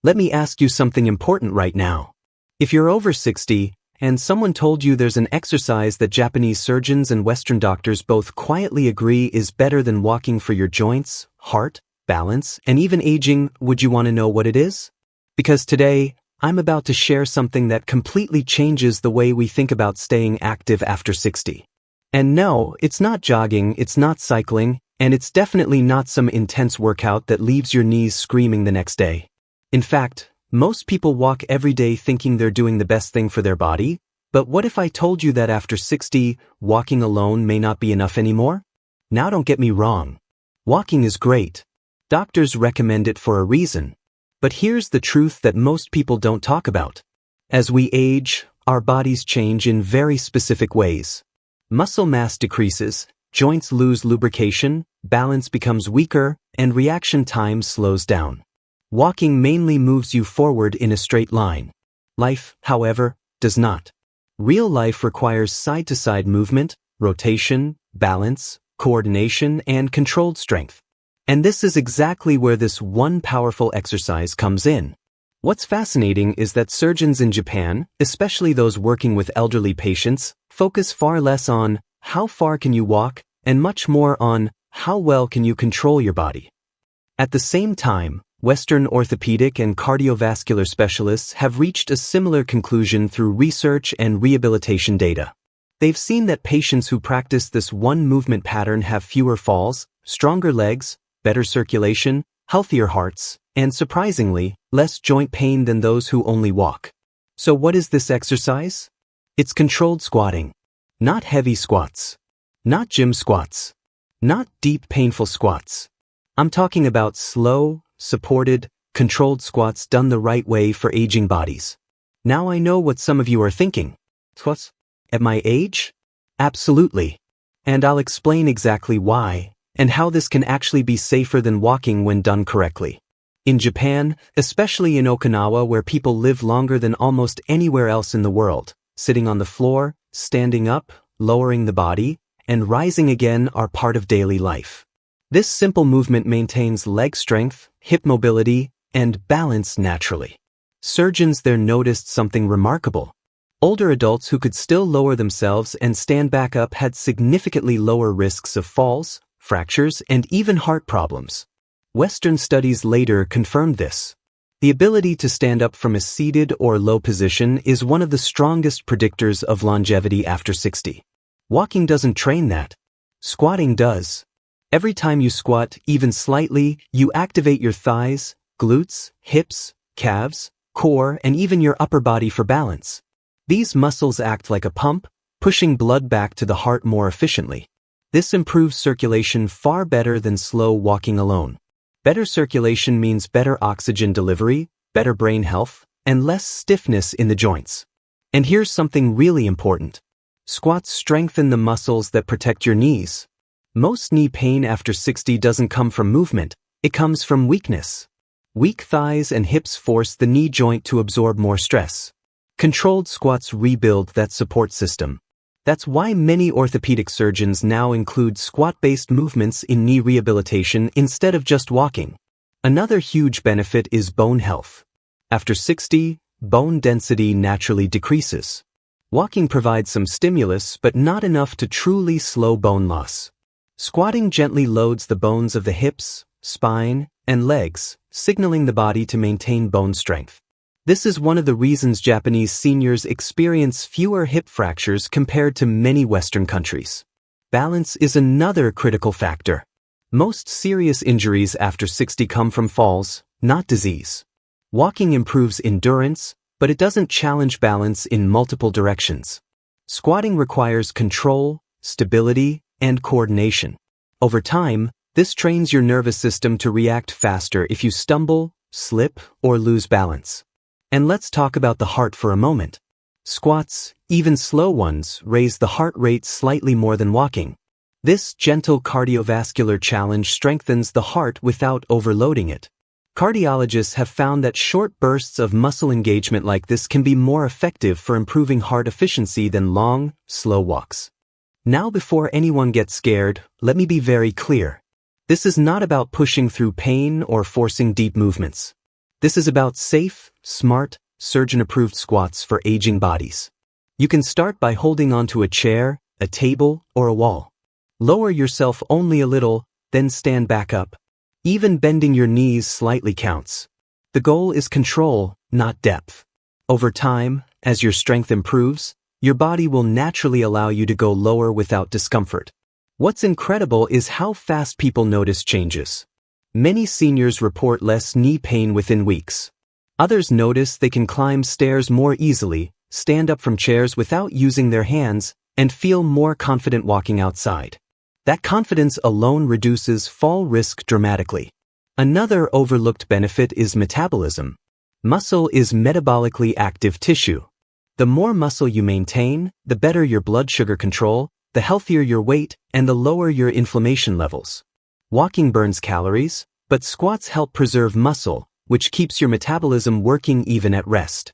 Let me ask you something important right now. If you're over 60, and someone told you there's an exercise that Japanese surgeons and Western doctors both quietly agree is better than walking for your joints, heart, balance, and even aging, would you want to know what it is? Because today, I'm about to share something that completely changes the way we think about staying active after 60. And no, it's not jogging, it's not cycling, and it's definitely not some intense workout that leaves your knees screaming the next day. In fact, most people walk every day thinking they're doing the best thing for their body, but what if I told you that after 60, walking alone may not be enough anymore? Now don't get me wrong. Walking is great. Doctors recommend it for a reason. But here's the truth that most people don't talk about. As we age, our bodies change in very specific ways. Muscle mass decreases, joints lose lubrication, balance becomes weaker, and reaction time slows down. Walking mainly moves you forward in a straight line. Life, however, does not. Real life requires side-to-side movement, rotation, balance, coordination, and controlled strength. And this is exactly where this one powerful exercise comes in. What's fascinating is that surgeons in Japan, especially those working with elderly patients, focus far less on how far can you walk and much more on how well can you control your body. At the same time, Western orthopedic and cardiovascular specialists have reached a similar conclusion through research and rehabilitation data. They've seen that patients who practice this one movement pattern have fewer falls, stronger legs, better circulation, healthier hearts, and surprisingly, less joint pain than those who only walk. So what is this exercise? It's controlled squatting. Not heavy squats. Not gym squats. Not deep painful squats. I'm talking about slow, supported, controlled squats done the right way for aging bodies. Now I know what some of you are thinking. What? At my age? Absolutely. And I'll explain exactly why, and how this can actually be safer than walking when done correctly. In Japan, especially in Okinawa where people live longer than almost anywhere else in the world, sitting on the floor, standing up, lowering the body, and rising again are part of daily life. This simple movement maintains leg strength, hip mobility, and balance naturally. Surgeons there noticed something remarkable. Older adults who could still lower themselves and stand back up had significantly lower risks of falls, fractures, and even heart problems. Western studies later confirmed this. The ability to stand up from a seated or low position is one of the strongest predictors of longevity after 60. Walking doesn't train that. Squatting does. Every time you squat, even slightly, you activate your thighs, glutes, hips, calves, core, and even your upper body for balance. These muscles act like a pump, pushing blood back to the heart more efficiently. This improves circulation far better than slow walking alone. Better circulation means better oxygen delivery, better brain health, and less stiffness in the joints. And here's something really important. Squats strengthen the muscles that protect your knees. Most knee pain after 60 doesn't come from movement, it comes from weakness. Weak thighs and hips force the knee joint to absorb more stress. Controlled squats rebuild that support system. That's why many orthopedic surgeons now include squat-based movements in knee rehabilitation instead of just walking. Another huge benefit is bone health. After 60, bone density naturally decreases. Walking provides some stimulus but not enough to truly slow bone loss. Squatting gently loads the bones of the hips, spine, and legs, signaling the body to maintain bone strength. This is one of the reasons Japanese seniors experience fewer hip fractures compared to many Western countries. Balance is another critical factor. Most serious injuries after 60 come from falls, not disease. Walking improves endurance, but it doesn't challenge balance in multiple directions. Squatting requires control, stability, and coordination. Over time, this trains your nervous system to react faster if you stumble, slip, or lose balance. And let's talk about the heart for a moment. Squats, even slow ones, raise the heart rate slightly more than walking. This gentle cardiovascular challenge strengthens the heart without overloading it. Cardiologists have found that short bursts of muscle engagement like this can be more effective for improving heart efficiency than long, slow walks. Now before anyone gets scared, let me be very clear. This is not about pushing through pain or forcing deep movements. This is about safe, smart, surgeon-approved squats for aging bodies. You can start by holding onto a chair, a table, or a wall. Lower yourself only a little, then stand back up. Even bending your knees slightly counts. The goal is control, not depth. Over time, as your strength improves, your body will naturally allow you to go lower without discomfort. What's incredible is how fast people notice changes. Many seniors report less knee pain within weeks. Others notice they can climb stairs more easily, stand up from chairs without using their hands, and feel more confident walking outside. That confidence alone reduces fall risk dramatically. Another overlooked benefit is metabolism. Muscle is metabolically active tissue. The more muscle you maintain, the better your blood sugar control, the healthier your weight, and the lower your inflammation levels. Walking burns calories, but squats help preserve muscle, which keeps your metabolism working even at rest.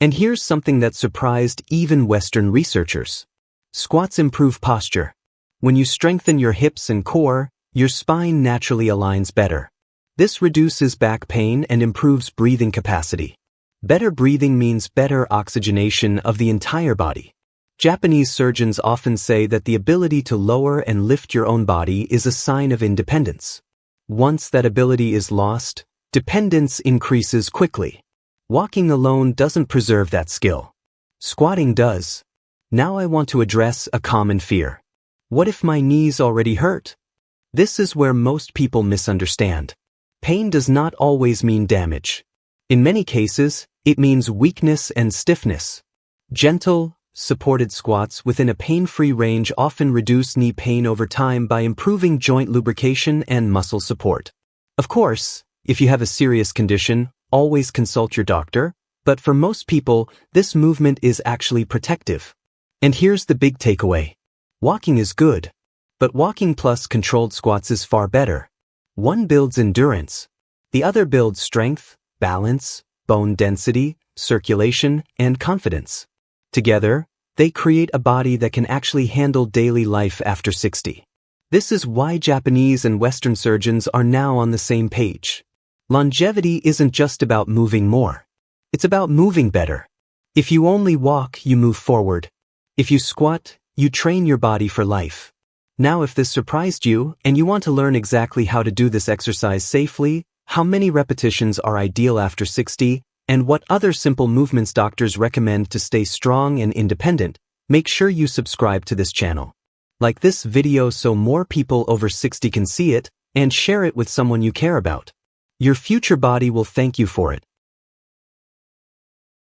And here's something that surprised even Western researchers. Squats improve posture. When you strengthen your hips and core, your spine naturally aligns better. This reduces back pain and improves breathing capacity. Better breathing means better oxygenation of the entire body. Japanese surgeons often say that the ability to lower and lift your own body is a sign of independence. Once that ability is lost, dependence increases quickly. Walking alone doesn't preserve that skill. Squatting does. Now I want to address a common fear. What if my knees already hurt? This is where most people misunderstand. Pain does not always mean damage. In many cases, it means weakness and stiffness. Gentle, supported squats within a pain-free range often reduce knee pain over time by improving joint lubrication and muscle support. Of course, if you have a serious condition, always consult your doctor, but for most people, this movement is actually protective. And here's the big takeaway. Walking is good, but walking plus controlled squats is far better. One builds endurance. The other builds strength, balance, bone density, circulation, and confidence. Together, they create a body that can actually handle daily life after 60. This is why Japanese and Western surgeons are now on the same page. Longevity isn't just about moving more. It's about moving better. If you only walk, you move forward. If you squat, you train your body for life. Now if this surprised you and you want to learn exactly how to do this exercise safely, how many repetitions are ideal after 60, and what other simple movements doctors recommend to stay strong and independent, make sure you subscribe to this channel. Like this video so more people over 60 can see it, and share it with someone you care about. Your future body will thank you for it.